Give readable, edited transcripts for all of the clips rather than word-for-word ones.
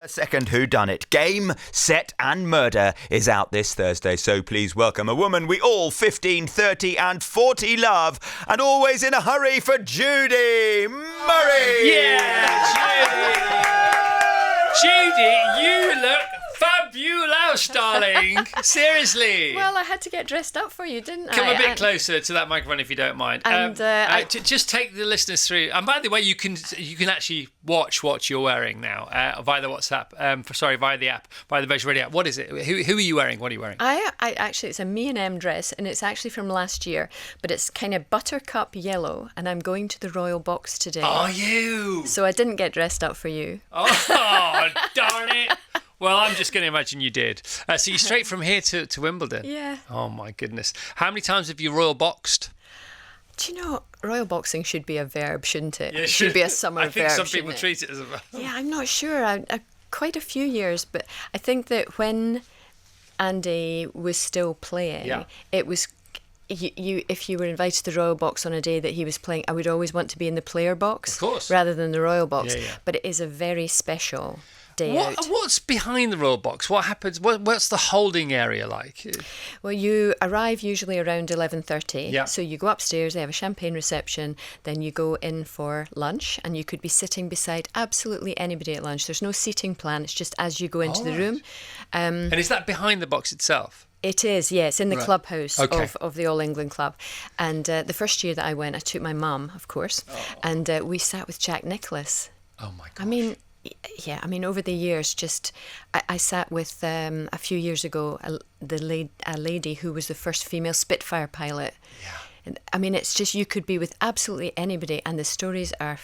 A second whodunit. Game, Set and Murder is out this Thursday, so please welcome a woman we all 15, 30 and 40 love, and always in a hurry for Judy Murray! Yeah, Judy, you look fabulous, darling. Seriously. Well, I had to get dressed up for you, didn't I? Come a bit closer to that microphone if you don't mind. And just take the listeners through. And by the way, you can actually watch what you're wearing now via the WhatsApp. Via the app, via the Virgin Radio app. What is it? Who are you wearing? What are you wearing? I actually, it's a M&M dress, and it's actually from last year, but it's kind of buttercup yellow, and I'm going to the Royal Box today. Are you? So I didn't get dressed up for you. Oh, darn it. Well, I'm just going to imagine you did. So you're straight from here to Wimbledon? Yeah. Oh, my goodness. How many times have you royal boxed? Do you know, royal boxing should be a verb, shouldn't it? Yeah, it should be a summer verb. I think some people treat it as a verb. Yeah, I'm not sure. Quite a few years, but I think that when Andy was still playing, it was... if you were invited to the Royal Box on a day that he was playing, I would always want to be in the player box, of course, rather than the Royal Box. Yeah. But it is a very special day out. What's behind the Royal Box? What happens? What's the holding area like? Well, you arrive usually around 11:30. Yeah. So you go upstairs, they have a champagne reception, then you go in for lunch, and you could be sitting beside absolutely anybody at lunch. There's no seating plan, it's just as you go into the room. And is that behind the box itself? It is, yes, in the clubhouse of the All England Club. And the first year that I went, I took my mum, of course, and we sat with Jack Nicklaus. Oh, my gosh. I mean, over the years, I sat with, a few years ago, a lady who was the first female Spitfire pilot. Yeah. I mean, it's just, you could be with absolutely anybody, and the stories are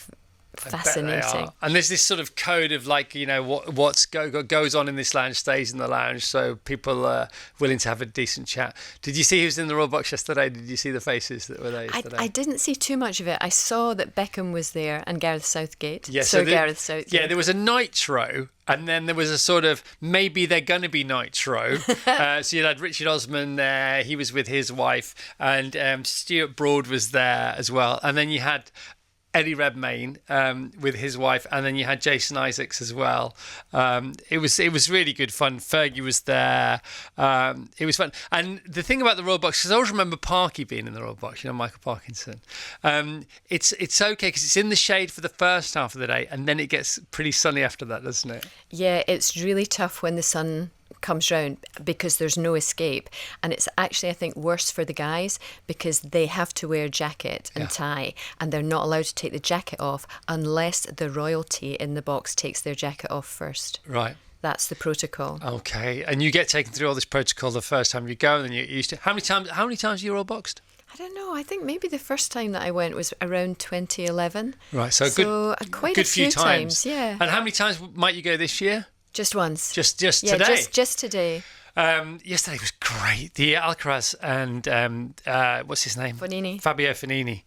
fascinating. And there's this sort of code of what goes on in this lounge stays in the lounge, so people are willing to have a decent chat. Did you see who was in the Royal Box yesterday? Did you see the faces that were there yesterday? I didn't see too much of it. I saw that Beckham was there and Gareth Southgate. Yeah, Gareth Southgate. Yeah, there was a nitro, and then there was a sort of maybe they're going to be nitro. So you had Richard Osman there, he was with his wife, and Stuart Broad was there as well, and then you had Eddie Redmayne with his wife, and then you had Jason Isaacs as well. It was really good fun. Fergie was there. It was fun. And the thing about the Royal Box, because I always remember Parky being in the Royal Box, Michael Parkinson. It's okay because it's in the shade for the first half of the day, and then it gets pretty sunny after that, doesn't it? Yeah, it's really tough when the sun comes round because there's no escape, and it's actually, I think, worse for the guys because they have to wear jacket and tie, and they're not allowed to take the jacket off unless the royalty in the box takes their jacket off first. Right. That's the protocol. Okay, and you get taken through all this protocol the first time you go, and then you're used to. How many times you royal boxed? I don't know. I think maybe the first time that I went was around 2011. Right, so quite a few times. Yeah. And how many times might you go this year? Just once. Just today? Just today. Yesterday was great. The Alcaraz and what's his name? Fabio Fognini.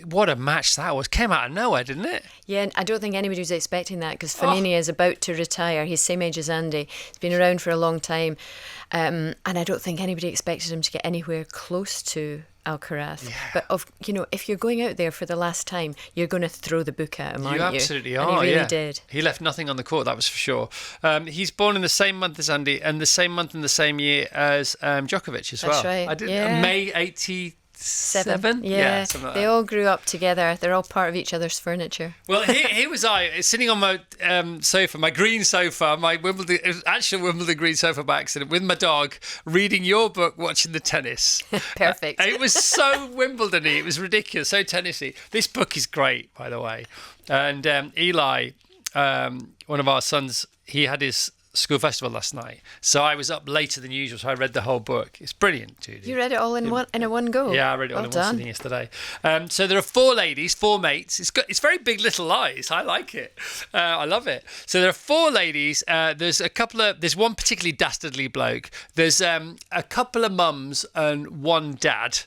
What a match that was. Came out of nowhere, didn't it? Yeah, I don't think anybody was expecting that because Fognini is about to retire. He's same age as Andy. He's been around for a long time. And I don't think anybody expected him to get anywhere close to Alcaraz. Yeah. But if you're going out there for the last time, you're going to throw the book at him, aren't you? You absolutely are. And he really did. He left nothing on the court, that was for sure. He's born in the same month as Andy, and the same month and the same year as Djokovic as well. That's right. May 87. Yeah, something like they that. all grew up together. They're all part of each other's furniture. Well, here was I sitting on my sofa, my green sofa, it was actually a Wimbledon green sofa by accident, with my dog, reading your book, watching the tennis. Perfect. It was so Wimbledon-y. It was ridiculous, so tennis-y. This book is great, by the way. And Eli, one of our sons, he had his school festival last night, so I was up later than usual, so I read the whole book. It's brilliant, Judy. You read it all in a one go? Yeah, I read it all in one sitting yesterday. So there are 4 ladies, 4 mates. It's very Big Little Lies. I like it. I love it. So there are 4 ladies. There's one particularly dastardly bloke. There's a couple of mums and one dad.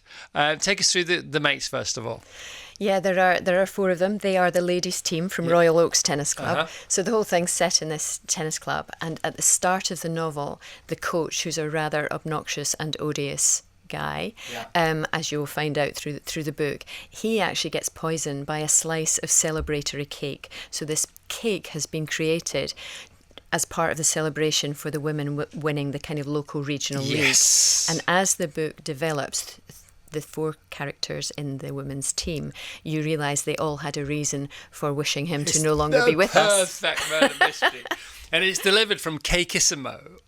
Take us through the mates first of all. Yeah, there are 4 of them. They are the ladies' team from Royal Oaks Tennis Club. So the whole thing's set in this tennis club. And at the start of the novel, the coach, who's a rather obnoxious and odious guy, as you'll find out through the book, he actually gets poisoned by a slice of celebratory cake. So this cake has been created as part of the celebration for the women winning the kind of local regional Yes. league. And as the book develops, the 4 characters in the women's team, you realise they all had a reason for wishing him to no longer be with us. Perfect murder mystery. And it's delivered from Keikissimo.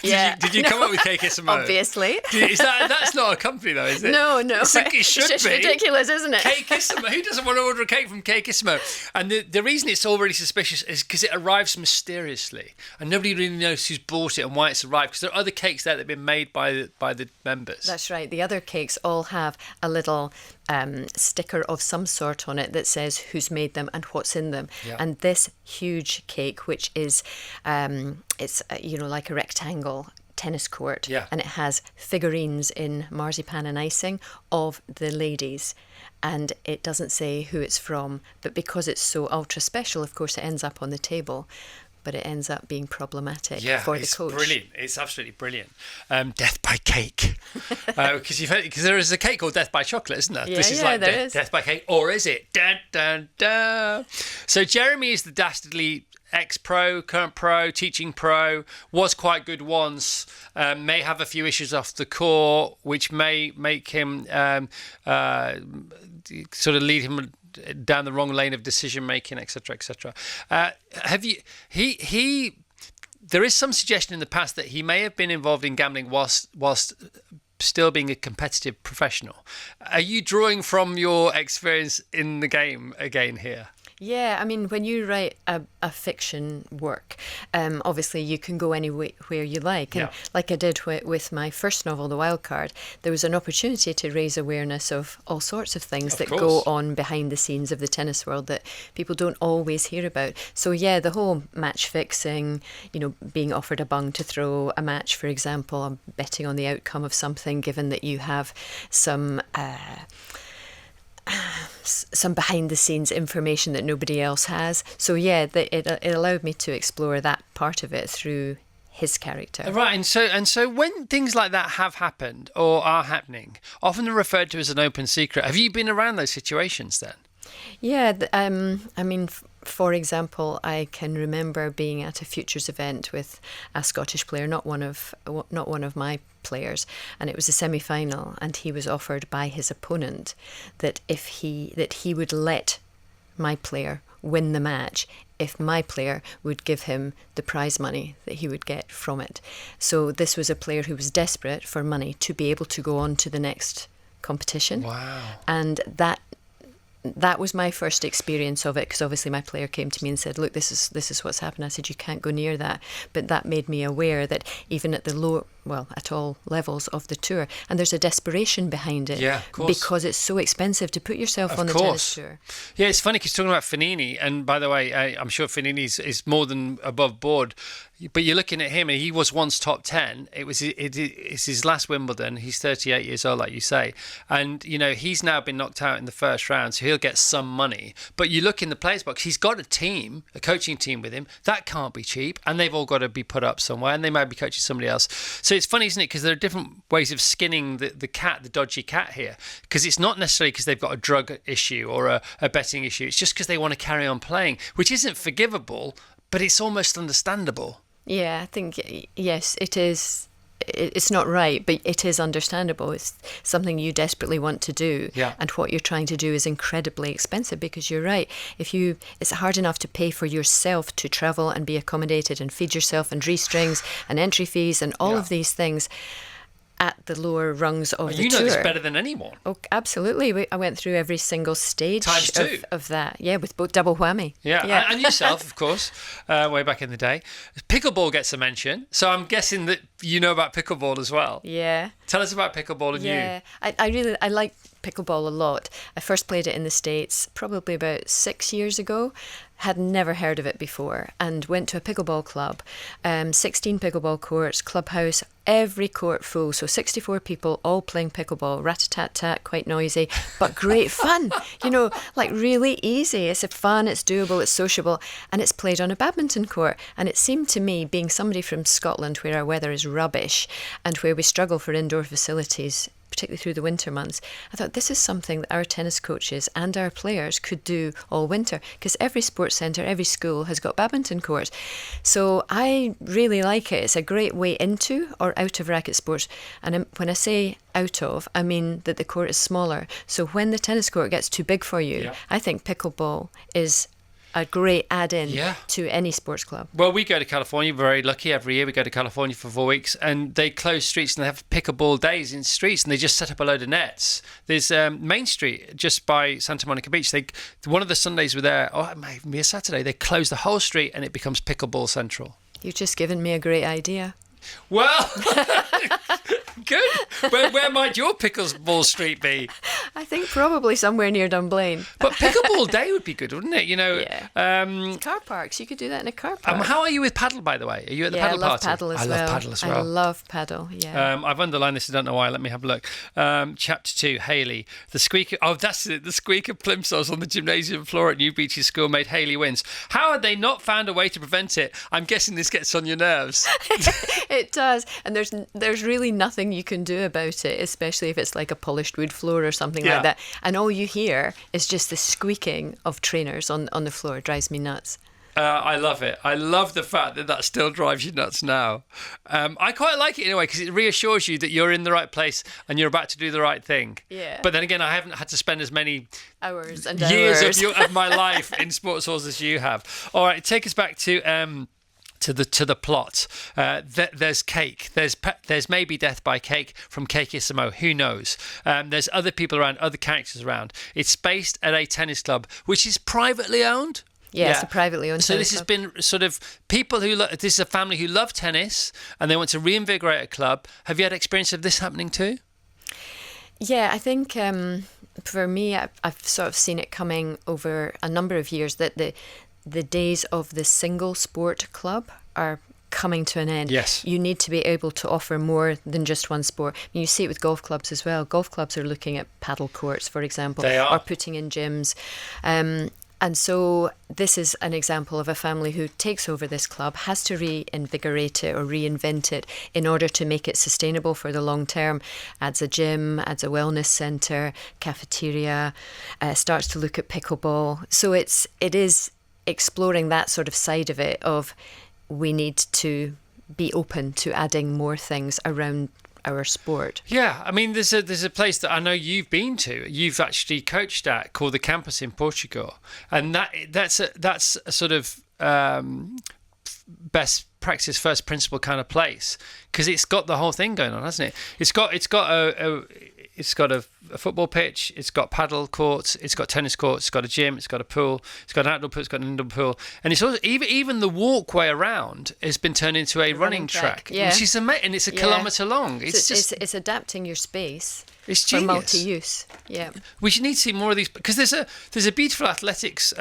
Yeah. Did you come up with Keikissimo? Obviously. That's not a company though, is it? No. It should It's just be. ridiculous, isn't it? Keikissimo. Who doesn't want to order a cake from Keikissimo? And the reason it's already suspicious is because it arrives mysteriously, and nobody really knows who's bought it and why it's arrived. Because there are other cakes there that have been made by the members. That's right. The other cakes all have a little sticker of some sort on it that says who's made them and what's in them. Yeah. And this huge cake, which is it's like a rectangle tennis court, Yeah. and it has figurines in marzipan and icing of the ladies. And it doesn't say who it's from, but because it's so ultra special, of course, it ends up on the table. But it ends up being problematic for the coach. It's brilliant. It's absolutely brilliant. Death by cake, because there is a cake called Death by Chocolate, isn't there? Yeah, This is yeah, like there is. Death by Cake, or is it? Dun, dun, dun. So Jeremy is the dastardly ex-pro, current pro, teaching pro, was quite good once, may have a few issues off the court, which may make him sort of lead him down the wrong lane of decision making, etc., etc. There is some suggestion in the past that he may have been involved in gambling whilst still being a competitive professional. Are you drawing from your experience in the game again here? Yeah, I mean, when you write a fiction work, obviously you can go anywhere you like. And like I did with my first novel, The Wild Card, there was an opportunity to raise awareness of all sorts of things that go on behind the scenes of the tennis world that people don't always hear about. So yeah, the whole match fixing, being offered a bung to throw a match, for example, I'm betting on the outcome of something, given that you have some behind the scenes information that nobody else has. So yeah, it allowed me to explore that part of it through his character. Right, and so when things like that have happened or are happening, often they're referred to as an open secret. Have you been around those situations then? Yeah, I mean, for example, I can remember being at a futures event with a Scottish player, not one of my players, and it was a semi-final, and he was offered by his opponent that he would let my player win the match if my player would give him the prize money that he would get from it. So this was a player who was desperate for money to be able to go on to the next competition. Wow. And that was my first experience of it, because obviously my player came to me and said, look, this is what's happened. I said, you can't go near that. But that made me aware that even at at all levels of the tour, and there's a desperation behind it, yeah, of course, because it's so expensive to put yourself on the tennis tour. Yeah, it's funny because talking about Fognini, and by the way, I'm sure Fognini is more than above board. But you're looking at him, and he was once top 10. It's his last Wimbledon. He's 38 years old, like you say. And, he's now been knocked out in the first round, so he'll get some money. But you look in the players' box, he's got a coaching team with him. That can't be cheap. And they've all got to be put up somewhere, and they might be coaching somebody else. So it's funny, isn't it? Because there are different ways of skinning the dodgy cat here. Because it's not necessarily because they've got a drug issue or a betting issue. It's just because they want to carry on playing, which isn't forgivable, but it's almost understandable. Yeah, I think, yes, it is. It's not right, but it is understandable. It's something you desperately want to do. Yeah. And what you're trying to do is incredibly expensive, because you're right. It's hard enough to pay for yourself to travel and be accommodated and feed yourself and G-strings and entry fees and all of these things at the lower rungs of the tour. You know this better than anyone. Oh, absolutely. I went through every single stage of that. Yeah, with both double whammy. Yeah. And yourself, of course, way back in the day. Pickleball gets a mention, so I'm guessing that you know about pickleball as well. Yeah. Tell us about pickleball and you. Yeah, I like pickleball a lot. I first played it in the States probably about 6 years ago. Had never heard of it before, and went to a pickleball club, 16 pickleball courts, clubhouse, every court full, so 64 people all playing pickleball, rat-a-tat-tat, quite noisy, but great fun, like really easy. It's fun, it's doable, it's sociable, and it's played on a badminton court. And it seemed to me, being somebody from Scotland where our weather is rubbish and where we struggle for indoor facilities, particularly through the winter months, I thought this is something that our tennis coaches and our players could do all winter, because every sports centre, every school has got badminton courts. So I really like it. It's a great way into or out of racket sports. And when I say out of, I mean that the court is smaller. So when the tennis court gets too big for you, I think pickleball is a great add-in to any sports club. Well, we go to California. We're very lucky. Every year we go to California for 4 weeks, and they close streets and they have pickleball days in streets, and they just set up a load of nets. There's Main Street just by Santa Monica Beach. One of the Sundays we're there, or it might even be a Saturday, they close the whole street and it becomes pickleball central. You've just given me a great idea. Well, good. Where might your pickleball street be? I think probably somewhere near Dunblane. But pickleball day would be good, wouldn't it? You know, car parks. You could do that in a car park. How are you with paddle, by the way? Are you at the paddle party? I love paddle as well. I love paddle. Yeah. I've underlined this. I don't know why. Let me have a look. Chapter 2. Hayley, the squeaker. Oh, that's it. The squeaker plimsolls on the gymnasium floor at New Beach's school made Hayley wins. How had they not found a way to prevent it? I'm guessing this gets on your nerves. It does, and there's really nothing you can do about it, especially if it's like a polished wood floor or something like that. And all you hear is just the squeaking of trainers on the floor. It drives me nuts. I love it. I love the fact that still drives you nuts now. I quite like it in a way because it reassures you that you're in the right place and you're about to do the right thing. Yeah. But then again, I haven't had to spend as many hours and years hours of my life in sports halls as you have. All right, take us back to the plot. There's cake. There's maybe death by cake from Cake Isimo. Who knows? There's other people around, other characters around. It's based at a tennis club which is privately owned. Yeah, it's a privately owned So this tennis has club. been sort of people who this is a family who love tennis and they want to reinvigorate a club. Have you had experience of this happening too? Yeah, I think for me, I've sort of seen it coming over a number of years that the days of the single sport club are coming to an end. Yes. You need to be able to offer more than just one sport. I mean, you see it with golf clubs as well. Golf clubs are looking at paddle courts, for example, They are. or putting in gyms. And so this is an example of a family who takes over this club, has to reinvigorate it or reinvent it in order to make it sustainable for the long term. Adds a gym, adds a wellness centre, cafeteria, starts to look at pickleball. So it is exploring that sort of side of it of we need to be open to adding more things around our sport. Yeah, I mean, there's a place that I know you've been to. You've actually coached at called the Campus in Portugal, and that's a sort of best practice, first principle kind of place because it's got the whole thing going on, hasn't it? It's got a football pitch, it's got paddle courts, it's got tennis courts, it's got a gym, it's got a pool, it's got an outdoor pool, it's got an indoor pool, and it's also even the walkway around has been turned into a running track, which is amazing, and it's a kilometre long. It's adapting your space. It's for genius. multi-use. Yeah. We should need to see more of these because there's a beautiful athletics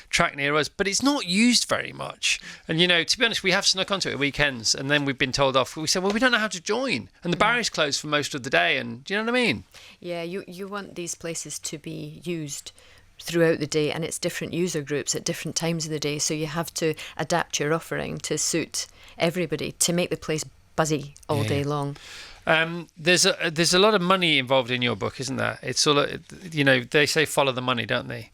track near us, but it's not used very much. And to be honest, we have snuck onto it at weekends, and then we've been told off. We said, well, we don't know how to join, and the barrier's closed for most of the day. And do you know what I mean? Yeah, you want these places to be used throughout the day, and it's different user groups at different times of the day. So you have to adapt your offering to suit everybody to make the place buzzy all day long. There's a lot of money involved in your book, isn't there? It's all they say follow the money, don't they?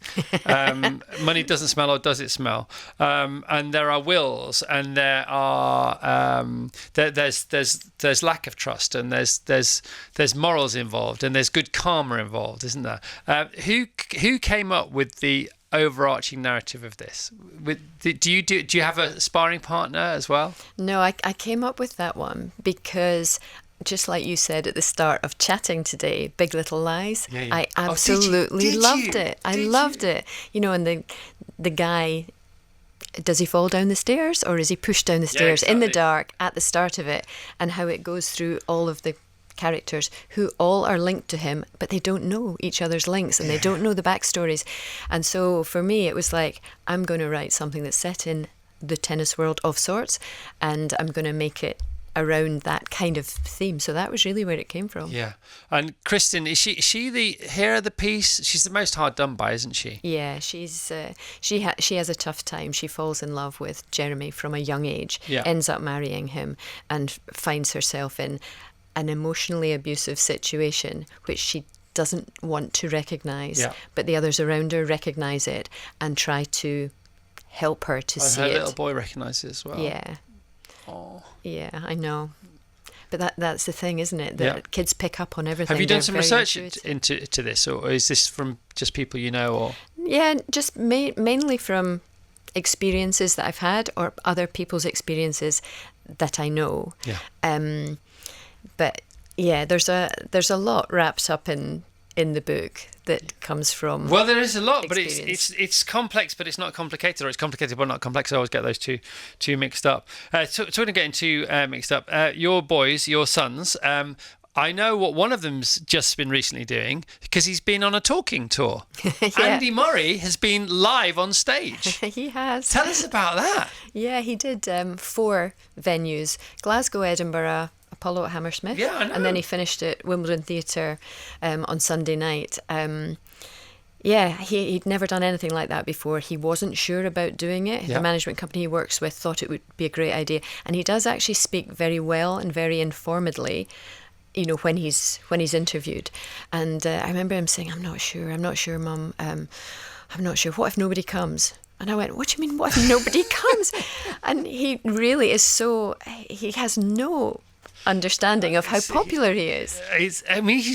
Money doesn't smell, or does it smell? And there are wills, and there are there's lack of trust, and there's morals involved, and there's good karma involved, isn't there? Who came up with the overarching narrative of this? Do you have a sparring partner as well? No, I came up with that one because, just like you said at the start of chatting today, Big Little Lies, I absolutely loved it. I loved it. And the guy, does he fall down the stairs or is he pushed down the stairs in the dark at the start of it, and how it goes through all of the characters who all are linked to him, but they don't know each other's links and they don't know the backstories. And so for me, it was like, I'm going to write something that's set in the tennis world of sorts, and I'm going to make it around that kind of theme. So that was really where it came from. Yeah. And Kristen, is she the hero of the piece? She's the most hard done by, isn't she? Yeah, she has a tough time. She falls in love with Jeremy from a young age, ends up marrying him, and finds herself in an emotionally abusive situation, which she doesn't want to recognise, but the others around her recognise it and try to help her to see it. And her little boy recognises it as well. Yeah. Oh. Yeah, I know. But that's the thing, isn't it? That kids pick up on everything. Have you done They're some very research intuitive. into this, or is this from just people you know? Or Yeah, just mainly from experiences that I've had or other people's experiences that I know. Yeah. But yeah, there's a lot wrapped up in the book that comes from. Well, there is a lot, but experience. it's complex, but it's not complicated, or it's complicated but not complex. I always get those two mixed up. Talking of getting two mixed up, your boys, your sons. I know what one of them's just been recently doing because he's been on a talking tour. Andy Murray has been live on stage. He has. Tell us about that. Yeah, he did 4 venues: Glasgow, Edinburgh, Apollo at Hammersmith. Yeah, I know. And then he finished at Wimbledon Theatre on Sunday night. Yeah, he'd never done anything like that before. He wasn't sure about doing it. Yeah. The management company he works with thought it would be a great idea. And he does actually speak very well and very informedly, you know, when he's interviewed. And I remember him saying, I'm not sure, Mum. I'm not sure. What if nobody comes? And I went, what do you mean, what if nobody comes? And he really is he has no understanding of how popular he is. He's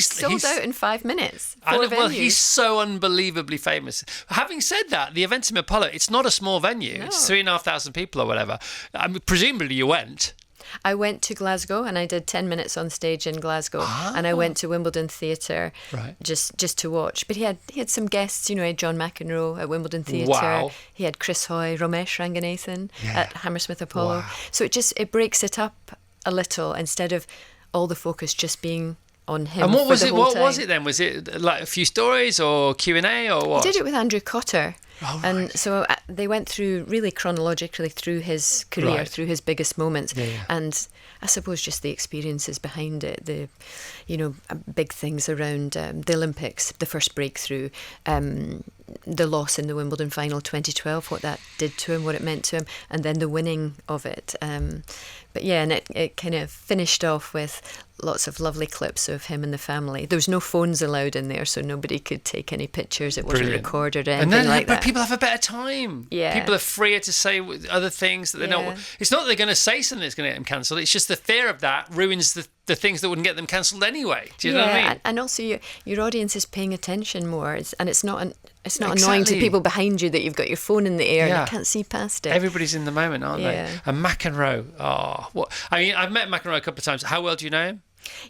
Sold out in 5 minutes. I 4 know, well, venues. he's so unbelievably famous. Having said that, the event in Apollo, it's not a small venue. No. It's 3,500 people or whatever. I mean, presumably you went. I went to Glasgow and I did 10 minutes on stage in Glasgow, and I went to Wimbledon Theatre just to watch. But he had some guests, you know, he had John McEnroe at Wimbledon Theatre. Wow. He had Chris Hoy, Ramesh Ranganathan at Hammersmith Apollo. Wow. So it breaks it up a little instead of all the focus just being on him. And what was it? What time. was it then? Was it like a few stories or Q&A or what? He did it with Andrew Cotter. Oh, right. And so they went through really chronologically through his career, through his biggest moments, and I suppose just the experiences behind it, the, you know, big things around the Olympics, the first breakthrough, the loss in the Wimbledon final 2012, what that did to him, what it meant to him, and then the winning of it. But yeah, and it kind of finished off with lots of lovely clips of him and the family. There was no phones allowed in there, so nobody could take any pictures. It wasn't recorded or anything like that. But people have a better time. Yeah. People are freer to say other things that they know. It's not that they're going to say something that's going to get them cancelled. It's just the fear of that ruins the things that wouldn't get them cancelled anyway. Do you know what I mean? And also your audience is paying attention more, and it's not annoying to people behind you that you've got your phone in the air and you can't see past it. Everybody's in the moment, aren't they? And McEnroe, I mean, I've met McEnroe a couple of times. How well do you know him?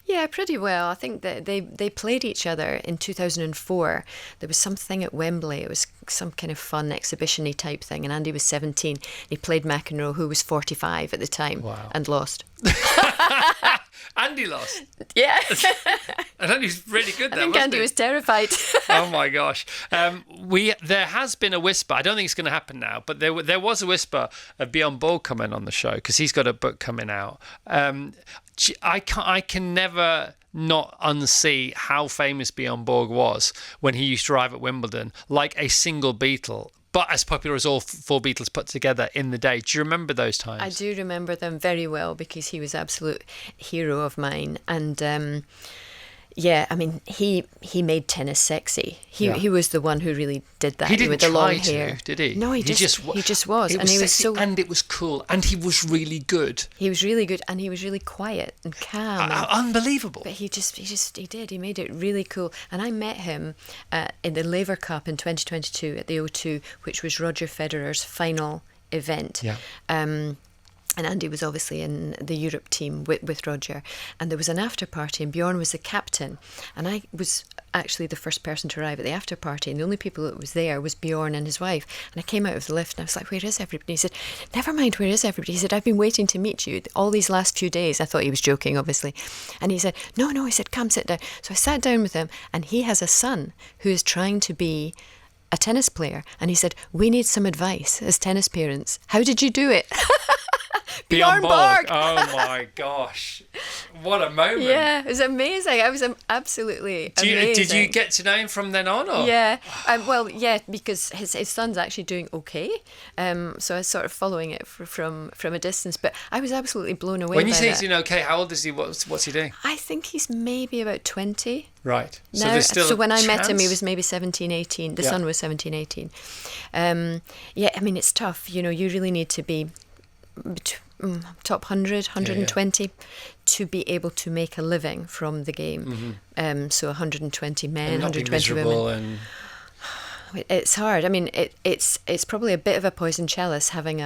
Yeah, pretty well. I think that they played each other in 2004. There was something at Wembley. It was some kind of fun exhibition-y type thing, and Andy was 17. He played McEnroe, who was 45 at the time, and lost. Andy lost. Yeah. And Andy's really good there, I think Andy was terrified. Oh my gosh. There has been a whisper, I don't think it's going to happen now, but there was a whisper of Bjorn Borg coming on the show because he's got a book coming out. I can never not unsee how famous Bjorn Borg was when he used to arrive at Wimbledon, like a single Beatle, but as popular as all 4 Beatles put together in the day. Do you remember those times? I do remember them very well because he was absolute hero of mine. And yeah, I mean, he made tennis sexy. He was the one who really did that. He didn't with the long try hair. to, did he? No, he just was. It was sexy, and it was cool, and he was really good. He was really good, and he was really quiet and calm. Unbelievable. But he did. He made it really cool. And I met him in the Laver Cup in 2022 at the O2, which was Roger Federer's final event. Yeah. And Andy was obviously in the Europe team with Roger. And there was an after party, and Bjorn was the captain. And I was actually the first person to arrive at the after party, and the only people that was there was Bjorn and his wife. And I came out of the lift and I was like, where is everybody? He said, never mind, where is everybody? He said, I've been waiting to meet you all these last few days. I thought he was joking, obviously. And he said, no, he said, come sit down. So I sat down with him, and he has a son who is trying to be a tennis player. And he said, we need some advice as tennis parents. How did you do it? Bjorn Borg. Oh my gosh. What a moment. Yeah, it was amazing. I was absolutely amazing. Did you get to know him from then on? Or? Yeah, because his son's actually doing okay. So I was sort of following it from a distance. But I was absolutely blown away. When you by say that. he's doing okay, how old is he? What's he doing? I think he's maybe about 20. Right. So Now, there's still so when I met him, he chance? was maybe 17, 18. The Yeah. son was 17, 18. Yeah, I mean, it's tough. You really need to be top 100, 120 to be able to make a living from the game. So 120 men, And not be 120 miserable women. and It's hard. I mean, it's probably a bit of a poison chalice having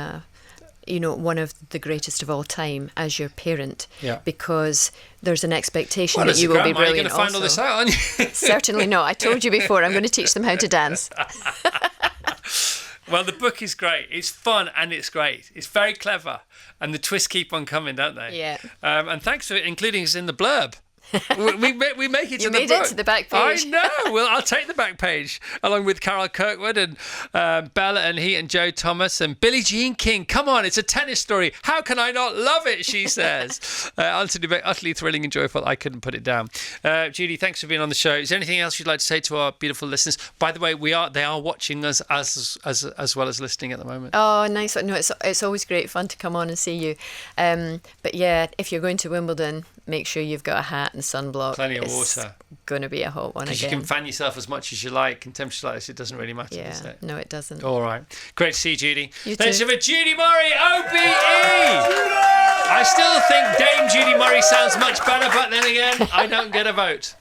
one of the greatest of all time as your parent, Yeah. because there's an expectation well, that as you a will be grandma, you're brilliant. going to find all this out, aren't you? Certainly not. I told you before. I'm going to teach them how to dance. Well, the book is great. It's fun and it's great. It's very clever, and the twists keep on coming, don't they? Yeah. And thanks for including us in the blurb. we make it You to the made book. it to the back page. I know. Well, I'll take the back page along with Carol Kirkwood and Bella and Heat and Joe Thomas and Billie Jean King. Come on, it's a tennis story. How can I not love it? She says. Utterly thrilling and joyful. I couldn't put it down. Judy, thanks for being on the show. Is there anything else you'd like to say to our beautiful listeners? By the way, they are watching us as well as listening at the moment. Oh, nice. No, it's always great fun to come on and see you. But yeah, if you're going to Wimbledon, make sure you've got a hat and sunblock. Plenty of It's water. going to be a hot one again. Because you can fan yourself as much as you like. In temperatures like this, it doesn't really matter, does Yeah, it? no, it doesn't. All right. Great to see you, Judy. You Thanks too. for Judy Murray, OBE! I still think Dame Judy Murray sounds much better, but then again, I don't get a vote.